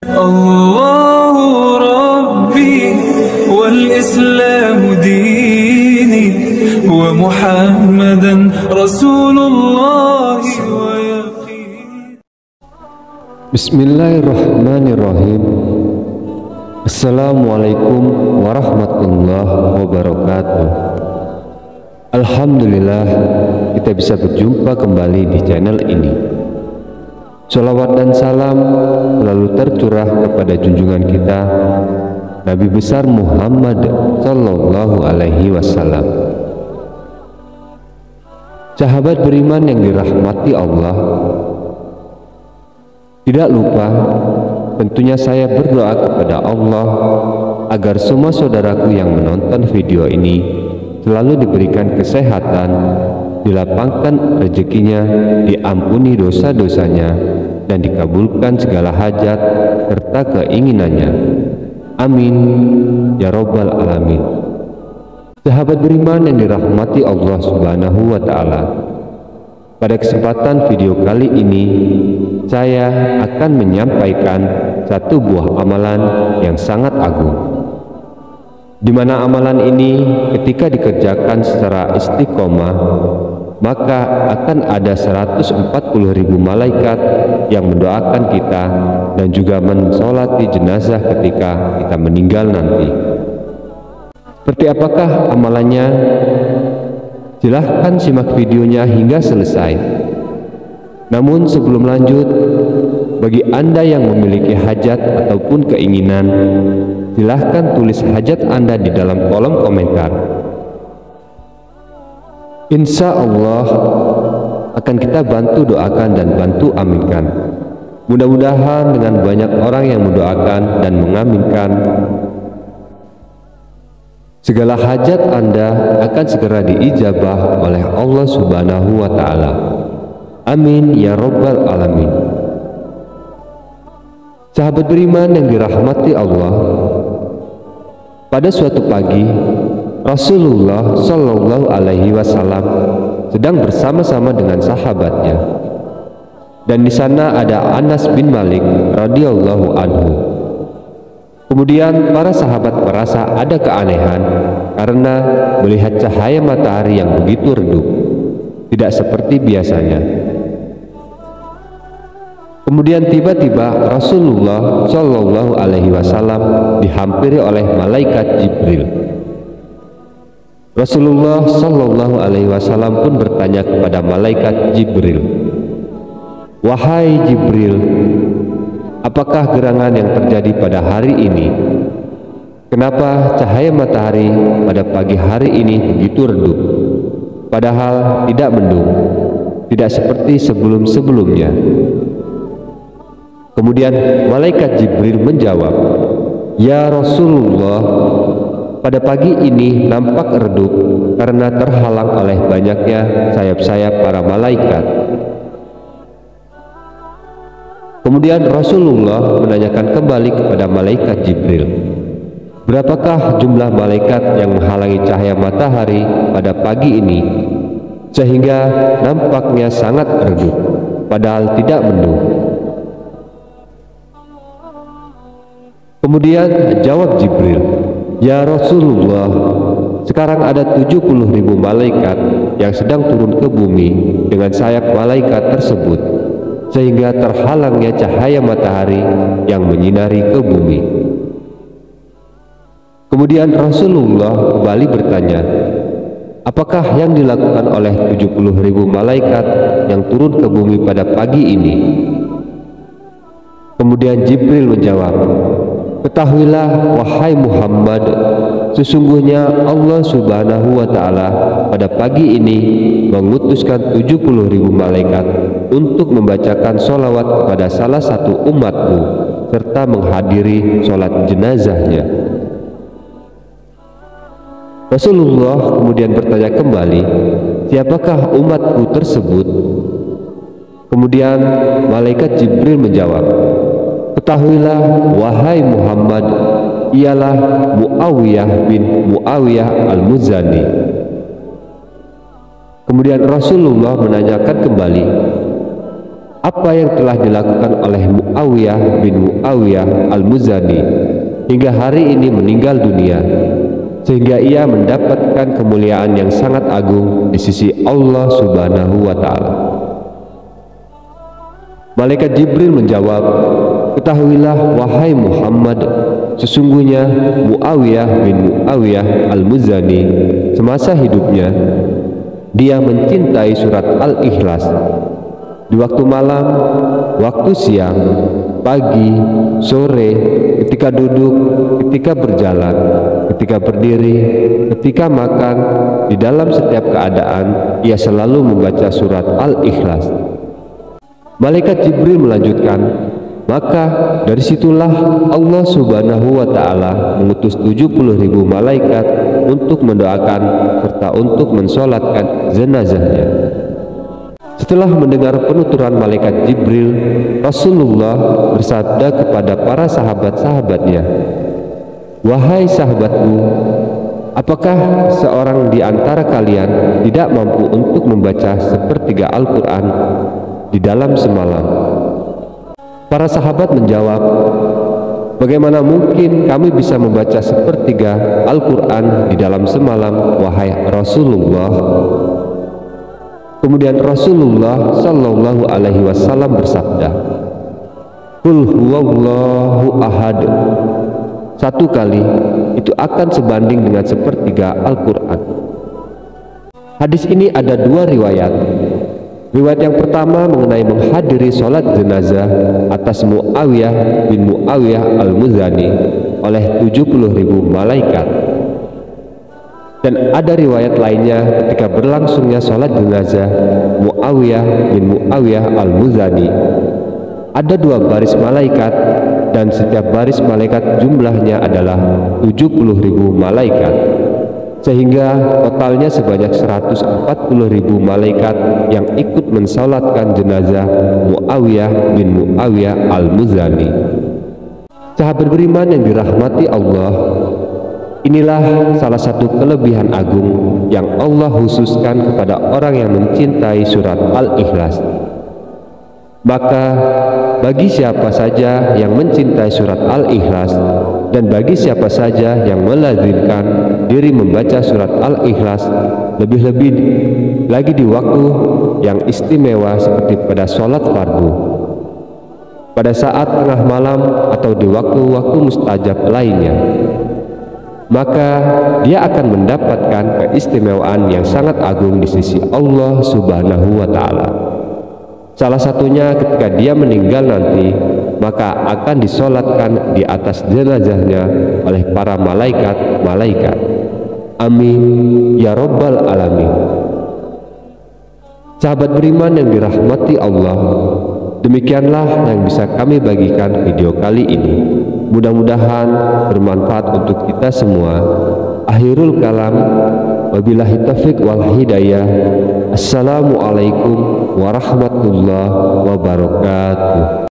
الله ربي والإسلام ديني ومحمدا رسول الله ويقيني. Bismillahirrahmanirrahim. Assalamualaikum warahmatullahi wabarakatuh. Alhamdulillah kita bisa berjumpa kembali di channel ini. Sholawat dan salam selalu tercurah kepada junjungan kita Nabi besar Muhammad Sallallahu Alaihi Wasallam. Sahabat beriman yang dirahmati Allah, tidak lupa tentunya saya berdoa kepada Allah agar semua saudaraku yang menonton video ini selalu diberikan kesehatan, dilapangkan rezekinya, diampuni dosa-dosanya, dan dikabulkan segala hajat serta keinginannya. Amin ya robbal alamin. Sahabat beriman yang dirahmati Allah Subhanahu wa Ta'ala, pada kesempatan video kali ini saya akan menyampaikan satu buah amalan yang sangat agung, di mana amalan ini ketika dikerjakan secara istiqomah maka akan ada 140.000 malaikat yang mendoakan kita dan juga mensolati jenazah ketika kita meninggal nanti. Seperti apakah amalannya? Silahkan simak videonya hingga selesai. Namun sebelum lanjut, bagi Anda yang memiliki hajat ataupun keinginan, silahkan tulis hajat Anda di dalam kolom komentar. Insya Allah akan kita bantu doakan dan bantu aminkan. Mudah-mudahan dengan banyak orang yang mendoakan dan mengaminkan, segala hajat Anda akan segera diijabah oleh Allah Subhanahu wa Ta'ala. Amin ya robbal alamin. Sahabat beriman yang dirahmati Allah, pada suatu pagi Rasulullah Shallallahu Alaihi Wasallam sedang bersama-sama dengan sahabatnya, dan di sana ada Anas bin Malik radhiyallahu anhu. Kemudian para sahabat merasa ada keanehan karena melihat cahaya matahari yang begitu redup, tidak seperti biasanya. Kemudian tiba-tiba Rasulullah Shallallahu Alaihi Wasallam dihampiri oleh malaikat Jibril. Rasulullah Shallallahu Alaihi Wasallam pun bertanya kepada malaikat Jibril, "Wahai Jibril, apakah gerangan yang terjadi pada hari ini? Kenapa cahaya matahari pada pagi hari ini begitu redup, padahal tidak mendung, tidak seperti sebelum-sebelumnya?" Kemudian malaikat Jibril menjawab, "Ya Rasulullah, pada pagi ini nampak redup karena terhalang oleh banyaknya sayap-sayap para malaikat." Kemudian Rasulullah menanyakan kembali kepada malaikat Jibril, "Berapakah jumlah malaikat yang menghalangi cahaya matahari pada pagi ini sehingga nampaknya sangat redup padahal tidak mendung?" Kemudian jawab Jibril, "Ya Rasulullah, sekarang ada 70.000 malaikat yang sedang turun ke bumi dengan sayap malaikat tersebut sehingga terhalangnya cahaya matahari yang menyinari ke bumi." Kemudian Rasulullah kembali bertanya, "Apakah yang dilakukan oleh 70.000 malaikat yang turun ke bumi pada pagi ini?" Kemudian Jibril menjawab, "Ketahuilah wahai Muhammad, sesungguhnya Allah Subhanahu wa Ta'ala pada pagi ini mengutuskan 70.000 malaikat untuk membacakan sholawat kepada salah satu umatmu serta menghadiri sholat jenazahnya." Rasulullah kemudian bertanya kembali, "Siapakah umatku tersebut?" Kemudian malaikat Jibril menjawab, "Ketahuilah wahai Muhammad, ialah Muawiyah bin Muawiyah al-Muzani." Kemudian Rasulullah menanyakan kembali, apa yang telah dilakukan oleh Muawiyah bin Muawiyah al-Muzani hingga hari ini meninggal dunia, sehingga ia mendapatkan kemuliaan yang sangat agung di sisi Allah Subhanahu wa Ta'ala. Malaikat Jibril menjawab, "Ketahuilah wahai Muhammad, sesungguhnya Muawiyah bin Muawiyah al-Muzani semasa hidupnya dia mencintai surat Al-Ikhlas di waktu malam, waktu siang, pagi, sore, ketika duduk, ketika berjalan, ketika berdiri, ketika makan, di dalam setiap keadaan ia selalu membaca surat Al-Ikhlas." Malaikat Jibril melanjutkan, maka dari situlah Allah Subhanahu wa Ta'ala mengutus 70.000 malaikat untuk mendoakan serta untuk mensolatkan jenazahnya. Setelah mendengar penuturan malaikat Jibril, Rasulullah bersabda kepada para sahabat-sahabatnya, "Wahai sahabatku, apakah seorang di antara kalian tidak mampu untuk membaca sepertiga Al-Quran di dalam semalam?" Para sahabat menjawab, "Bagaimana mungkin kami bisa membaca sepertiga Al-Quran di dalam semalam, wahai Rasulullah?" Kemudian Rasulullah Shallallahu Alaihi Wasallam bersabda, "Qul huwallahu ahad." Satu kali itu akan sebanding dengan sepertiga Al-Quran. Hadis ini ada dua riwayat. Riwayat yang pertama mengenai menghadiri sholat jenazah atas Muawiyah bin Muawiyah al-Muzani oleh 70.000 malaikat. Dan ada riwayat lainnya ketika berlangsungnya sholat jenazah Muawiyah bin Muawiyah al-Muzani. Ada 2 baris malaikat dan setiap baris malaikat jumlahnya adalah 70.000 malaikat. Sehingga totalnya sebanyak 140.000 malaikat yang ikut mensolatkan jenazah Muawiyah bin Muawiyah al-Muzani. Sahabat beriman yang dirahmati Allah, inilah salah satu kelebihan agung yang Allah khususkan kepada orang yang mencintai surat Al-Ikhlas. Maka bagi siapa saja yang mencintai surat Al-Ikhlas dan bagi siapa saja yang melazimkan diri membaca surat Al-Ikhlas, lebih-lebih lagi di waktu yang istimewa seperti pada sholat fardu, pada saat tengah malam atau di waktu-waktu mustajab lainnya, maka dia akan mendapatkan keistimewaan yang sangat agung di sisi Allah Subhanahu wa Ta'ala. Salah satunya ketika dia meninggal nanti, maka akan disolatkan di atas jenazahnya oleh para malaikat-malaikat. Amin ya Rabbal Alamin. Sahabat beriman yang dirahmati Allah, demikianlah yang bisa kami bagikan video kali ini. Mudah-mudahan bermanfaat untuk kita semua. Akhirul kalam, wabillahi taufiq wal hidayah. Assalamualaikum warahmatullahi wabarakatuh.